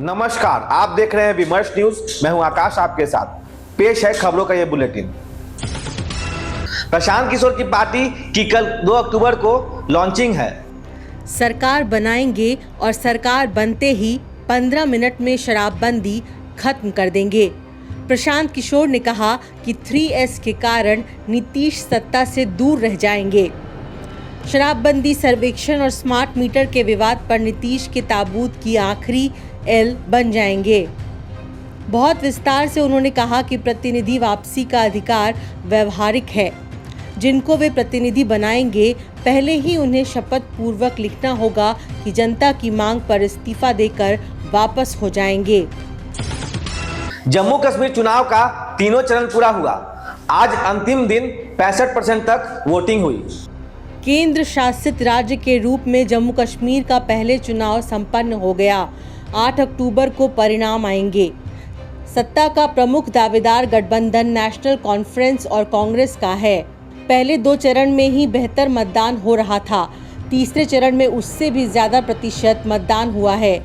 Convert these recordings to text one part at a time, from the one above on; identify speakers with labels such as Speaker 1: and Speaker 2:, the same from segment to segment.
Speaker 1: नमस्कार, आप देख रहे हैं विमर्श न्यूज। मैं हूं आकाश, आपके साथ पेश है खबरों का ये बुलेटिन। प्रशांत किशोर की पार्टी की कल 2 अक्टूबर को लॉन्चिंग है।
Speaker 2: सरकार बनाएंगे और सरकार बनते ही 15 मिनट में शराबबंदी खत्म कर देंगे। प्रशांत किशोर ने कहा कि 3S के कारण नीतीश सत्ता से दूर रह जाएंगे। शराबबंदी सर्वेक्षण और स्मार्ट मीटर के विवाद पर नीतीश के ताबूत की आखिरी एल बन जाएंगे। बहुत विस्तार से उन्होंने कहा कि प्रतिनिधि वापसी का अधिकार व्यवहारिक है। जिनको वे प्रतिनिधि बनाएंगे, पहले ही उन्हें शपथ पूर्वक लिखना होगा कि जनता की मांग पर इस्तीफा देकर वापस हो जाएंगे।
Speaker 1: जम्मू कश्मीर चुनाव का तीनों चरण पूरा हुआ। आज अंतिम दिन 65% तक वोटिंग हुई।
Speaker 2: केंद्र शासित राज्य के रूप में जम्मू कश्मीर का पहले चुनाव संपन्न हो गया। 8 अक्टूबर को परिणाम आएंगे। सत्ता का प्रमुख दावेदार गठबंधन नेशनल कॉन्फ्रेंस और कांग्रेस का है। पहले 2 चरण में ही बेहतर मतदान हो रहा था। तीसरे चरण में उससे भी ज्यादा प्रतिशत मतदान हुआ है।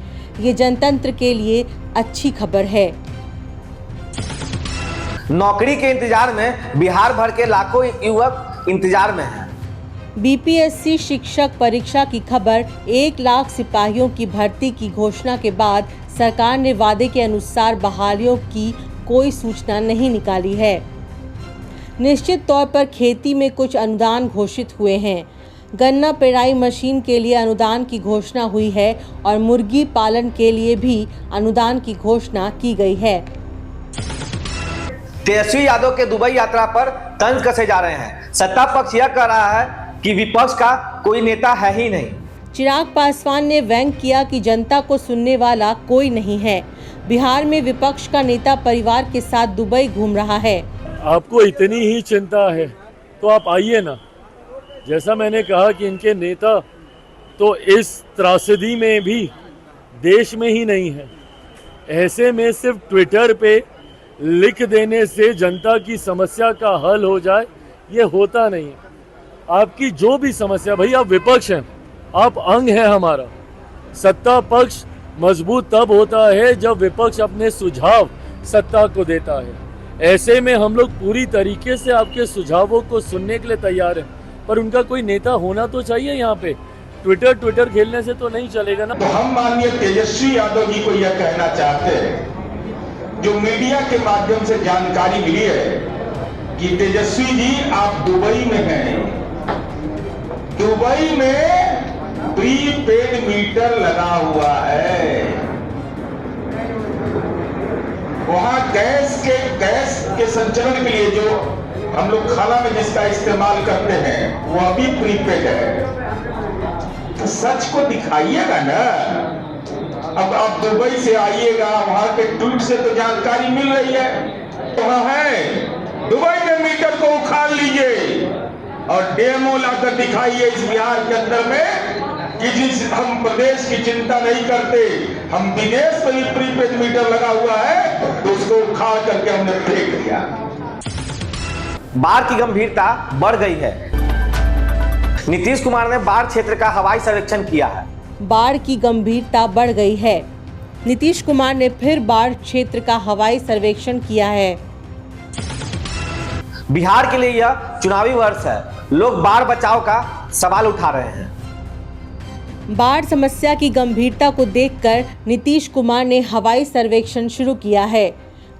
Speaker 2: ये जनतंत्र के लिए अच्छी खबर है।
Speaker 1: नौकरी के इंतजार में बिहार भर के लाखों युवक इंतजार में हैं।
Speaker 2: बीपीएससी शिक्षक परीक्षा की खबर। 1 लाख सिपाहियों की भर्ती की घोषणा के बाद सरकार ने वादे के अनुसार बहालियों की कोई सूचना नहीं निकाली है। निश्चित तौर पर खेती में कुछ अनुदान घोषित हुए हैं। गन्ना पेराई मशीन के लिए अनुदान की घोषणा हुई है और मुर्गी पालन के लिए भी अनुदान की घोषणा की गई है।
Speaker 1: तेजस्वी यादव के दुबई यात्रा पर तंज कसे जा रहे हैं। सत्ता पक्ष यह कह रहा है कि विपक्ष का कोई नेता है ही नहीं।
Speaker 2: चिराग पासवान ने व्यंग किया कि जनता को सुनने वाला कोई नहीं है। बिहार में विपक्ष का नेता परिवार के साथ दुबई घूम रहा है।
Speaker 3: आपको इतनी ही चिंता है तो आप आइए ना। जैसा मैंने कहा कि इनके नेता तो इस त्रासदी में भी देश में ही नहीं है। ऐसे में सिर्फ ट्विटर पे लिख देने से जनता की समस्या का हल हो जाए, ये होता नहीं है। आपकी जो भी समस्या, भाई आप विपक्ष हैं, आप अंग हैं हमारा। सत्ता पक्ष मजबूत तब होता है जब विपक्ष अपने सुझाव सत्ता को देता है। ऐसे में हम लोग पूरी तरीके से आपके सुझावों को सुनने के लिए तैयार हैं, पर उनका कोई नेता होना तो चाहिए। यहाँ पे ट्विटर खेलने से तो नहीं चलेगा ना।
Speaker 4: तो हम माननीय तेजस्वी यादव जी को यह कहना चाहते हैं, जो मीडिया के माध्यम से जानकारी मिली है कि तेजस्वी जी आप दुबई में हैं। दुबई में प्रीपेड मीटर लगा हुआ है। वहां गैस के संचरण के लिए जो हम लोग खाना में जिसका इस्तेमाल करते हैं वो अभी प्रीपेड है। तो सच को दिखाइएगा ना। अब आप दुबई से आइएगा, वहां के ट्वीट से तो जानकारी मिल रही है। वहां है दुबई में मीटर को उखाड़ लीजिए और डेमो लाकर दिखाइए इस बिहार के अंदर में कि जिस हम प्रदेश की चिंता नहीं करते, हम विदेश में भी प्रीपेड मीटर लगा हुआ है तो उसको उखाड़ करके हमने फेंक दिया।
Speaker 1: बाढ़ की गंभीरता बढ़ गई है। नीतीश कुमार ने बाढ़ क्षेत्र का हवाई सर्वेक्षण किया है।
Speaker 2: बाढ़ की गंभीरता बढ़ गई है। नीतीश कुमार ने फिर बाढ़ क्षेत्र का हवाई सर्वेक्षण किया है।
Speaker 1: बिहार के लिए यह चुनावी वर्ष है। लोग बाढ़ बचाव का सवाल उठा रहे हैं।
Speaker 2: बाढ़ समस्या की गंभीरता को देखकर नीतीश कुमार ने हवाई सर्वेक्षण शुरू किया है।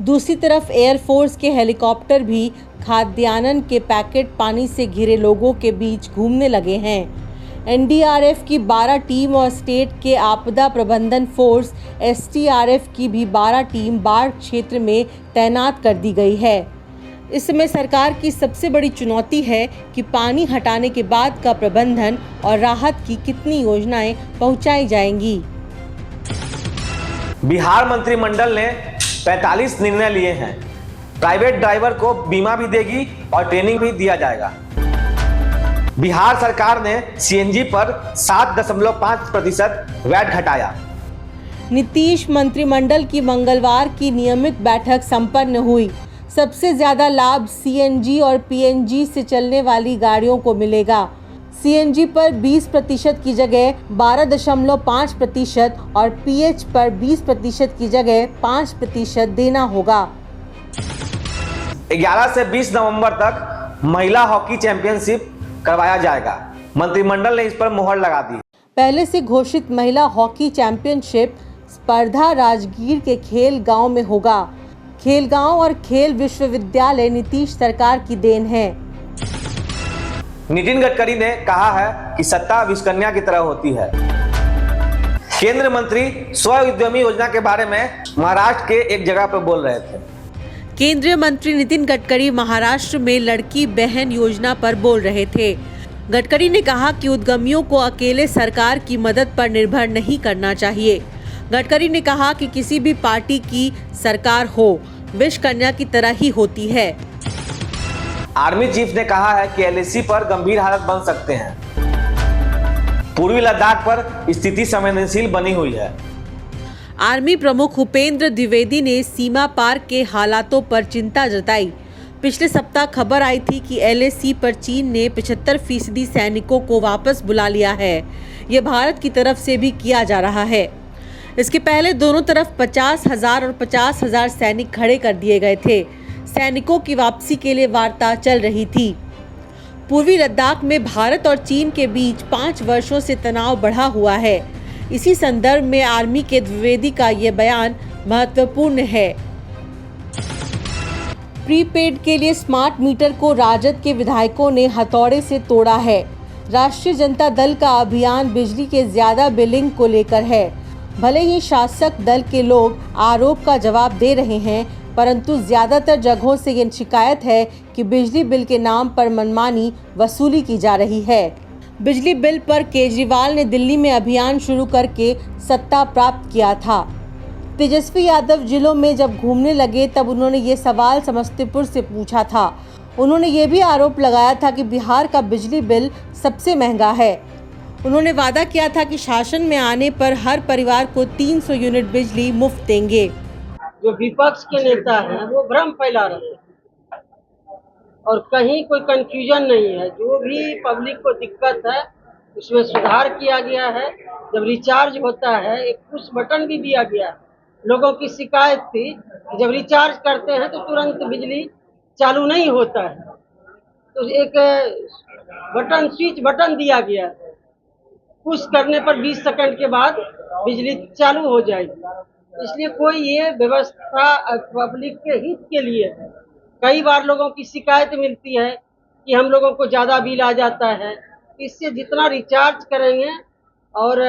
Speaker 2: दूसरी तरफ एयरफोर्स के हेलीकॉप्टर भी खाद्यान्न के पैकेट पानी से घिरे लोगों के बीच घूमने लगे हैं। एनडीआरएफ की 12 टीम और स्टेट के आपदा प्रबंधन फोर्स एसडीआरएफ की भी 12 टीम बाढ़ क्षेत्र में तैनात कर दी गई है। इस समय सरकार की सबसे बड़ी चुनौती है कि पानी हटाने के बाद का प्रबंधन और राहत की कितनी योजनाएं पहुंचाई जाएंगी।
Speaker 1: बिहार मंत्रिमंडल ने 45 निर्णय लिए हैं। प्राइवेट ड्राइवर को बीमा भी देगी और ट्रेनिंग भी दिया जाएगा। बिहार सरकार ने सीएनजी पर 7.5% वैट घटाया।
Speaker 2: नीतीश मंत्रिमंडल की मंगलवार की नियमित बैठक संपन्न हुई। सबसे ज्यादा लाभ सीएनजी और पीएनजी से चलने वाली गाड़ियों को मिलेगा। सीएनजी पर 20% की जगह 12.5% और पीएच पर 20% की जगह 5% देना होगा।
Speaker 1: 11 से 20 नवंबर तक महिला हॉकी चैंपियनशिप करवाया जाएगा। मंत्रिमंडल ने इस पर मुहर लगा दी।
Speaker 2: पहले से घोषित महिला हॉकी चैंपियनशिप स्पर्धा राजगीर के खेल गांव में होगा। खेल गांव और खेल विश्वविद्यालय नीतीश सरकार की देन है।
Speaker 1: नितिन गडकरी ने कहा है कि सत्ता विश्वकन्या की तरह होती है। केंद्रीय मंत्री स्व उद्यमी योजना के बारे में महाराष्ट्र के एक जगह पर बोल रहे थे।
Speaker 2: केंद्रीय मंत्री नितिन गडकरी महाराष्ट्र में लड़की बहन योजना पर बोल रहे थे। गडकरी ने कहा कि उद्यमियों को अकेले सरकार की मदद पर निर्भर नहीं करना चाहिए। गडकरी ने कहा कि किसी भी पार्टी की सरकार हो, विश्वकन्या की तरह ही होती है।
Speaker 1: आर्मी चीफ ने कहा है कि एलएसी पर गंभीर हालत बन सकते हैं। पूर्वी लद्दाख पर स्थिति संवेदनशील बनी हुई है।
Speaker 2: आर्मी प्रमुख उपेंद्र द्विवेदी ने सीमा पार के हालातों पर चिंता जताई। पिछले सप्ताह खबर आई थी कि एलएसी पर चीन ने 75% सैनिकों को वापस बुला लिया है। ये भारत की तरफ से भी किया जा रहा है। इसके पहले दोनों तरफ 50,000 और 50,000 सैनिक खड़े कर दिए गए थे। सैनिकों की वापसी के लिए वार्ता चल रही थी। पूर्वी लद्दाख में भारत और चीन के बीच 5 वर्षों से तनाव बढ़ा हुआ है। इसी संदर्भ में आर्मी के द्विवेदी का ये बयान महत्वपूर्ण है। प्रीपेड के लिए स्मार्ट मीटर को राजद के विधायकों ने हथौड़े से तोड़ा है। राष्ट्रीय जनता दल का अभियान बिजली के ज्यादा बिलिंग को लेकर है। भले ही शासक दल के लोग आरोप का जवाब दे रहे हैं, परंतु ज्यादातर जगहों से ये शिकायत है कि बिजली बिल के नाम पर मनमानी वसूली की जा रही है। बिजली बिल पर केजरीवाल ने दिल्ली में अभियान शुरू करके सत्ता प्राप्त किया था। तेजस्वी यादव जिलों में जब घूमने लगे तब उन्होंने ये सवाल समस्तीपुर से पूछा था। उन्होंने ये भी आरोप लगाया था कि बिहार का बिजली बिल सबसे महंगा है। उन्होंने वादा किया था कि शासन में आने पर हर परिवार को 300 यूनिट बिजली मुफ्त देंगे।
Speaker 5: जो विपक्ष के नेता हैं वो भ्रम फैला रहे हैं और कहीं कोई कंफ्यूजन नहीं है। जो भी पब्लिक को दिक्कत है उसमें सुधार किया गया है। जब रिचार्ज होता है एक पुश बटन भी दिया गया है। लोगों की शिकायत थी कि जब रिचार्ज करते हैं तो तुरंत बिजली चालू नहीं होता है, तो एक बटन स्विच बटन दिया गया है। पुश करने पर 20 सेकंड के बाद बिजली चालू हो जाएगी। इसलिए कोई ये व्यवस्था पब्लिक के हित के लिए है। कई बार लोगों की शिकायत मिलती है कि हम लोगों को ज़्यादा बिल आ जाता है। इससे जितना रिचार्ज करेंगे और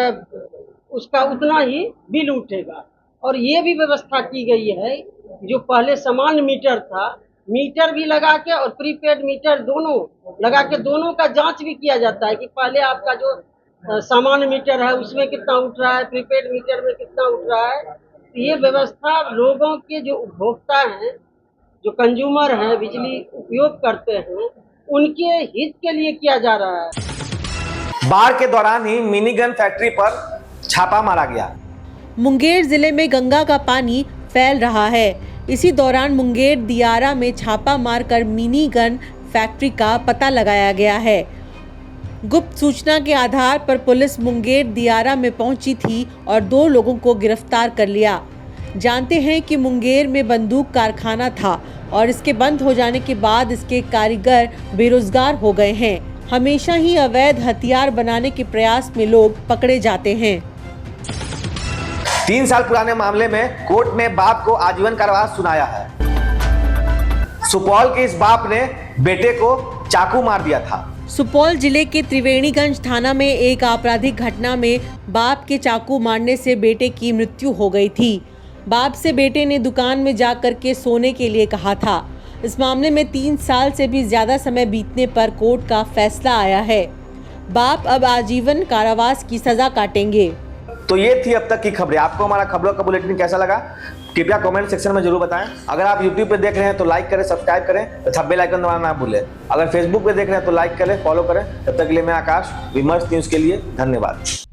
Speaker 5: उसका उतना ही बिल उठेगा। और ये भी व्यवस्था की गई है, जो पहले सामान्य मीटर था, मीटर भी लगा के और प्रीपेड मीटर दोनों लगा के दोनों का जांच भी किया जाता है कि पहले आपका जो सामान्य मीटर है उसमें कितना उठ रहा है, प्रीपेड मीटर में कितना उठ रहा है। तो ये व्यवस्था लोगों के जो उपभोक्ता हैं, जो कंज्यूमर हैं, बिजली उपयोग करते हैं, उनके हित के लिए किया जा रहा है।
Speaker 1: बाढ़ के दौरान ही मिनी गन फैक्ट्री पर छापा मारा गया।
Speaker 2: मुंगेर जिले में गंगा का पानी फैल रहा है। इसी दौरान मुंगेर दियारा में छापा मारकर मिनी गन फैक्ट्री का पता लगाया गया है। गुप्त सूचना के आधार पर पुलिस मुंगेर दियारा में पहुंची थी और 2 लोगों को गिरफ्तार कर लिया। जानते हैं कि मुंगेर में बंदूक कारखाना था और इसके बंद हो जाने के बाद इसके कारीगर बेरोजगार हो गए हैं। हमेशा ही अवैध हथियार बनाने के प्रयास में लोग पकड़े जाते हैं।
Speaker 1: 3 साल पुराने मामले में कोर्ट ने बाप को आजीवन कारावास सुनाया है। सुपौल के इस बाप ने बेटे को चाकू मार दिया था।
Speaker 2: सुपौल जिले के त्रिवेणीगंज थाना में एक आपराधिक घटना में बाप के चाकू मारने से बेटे की मृत्यु हो गई थी। बाप से बेटे ने दुकान में जाकर के सोने के लिए कहा था। इस मामले में 3 साल से भी ज्यादा समय बीतने पर कोर्ट का फैसला आया है। बाप अब आजीवन कारावास की सजा काटेंगे।
Speaker 1: तो ये थी अब तक की खबरें। आपको हमारा खबरों का बुलेटिन कैसा लगा कृपया कमेंट सेक्शन में जरूर बताएं। अगर आप YouTube पे देख रहे हैं तो लाइक करें, सब्सक्राइब करें तथा बेल आइकन दबाना ना भूलें। अगर Facebook पे देख रहे हैं तो लाइक करें, फॉलो करें। तब तक के लिए मैं आकाश, विमर्श न्यूज़ के लिए धन्यवाद।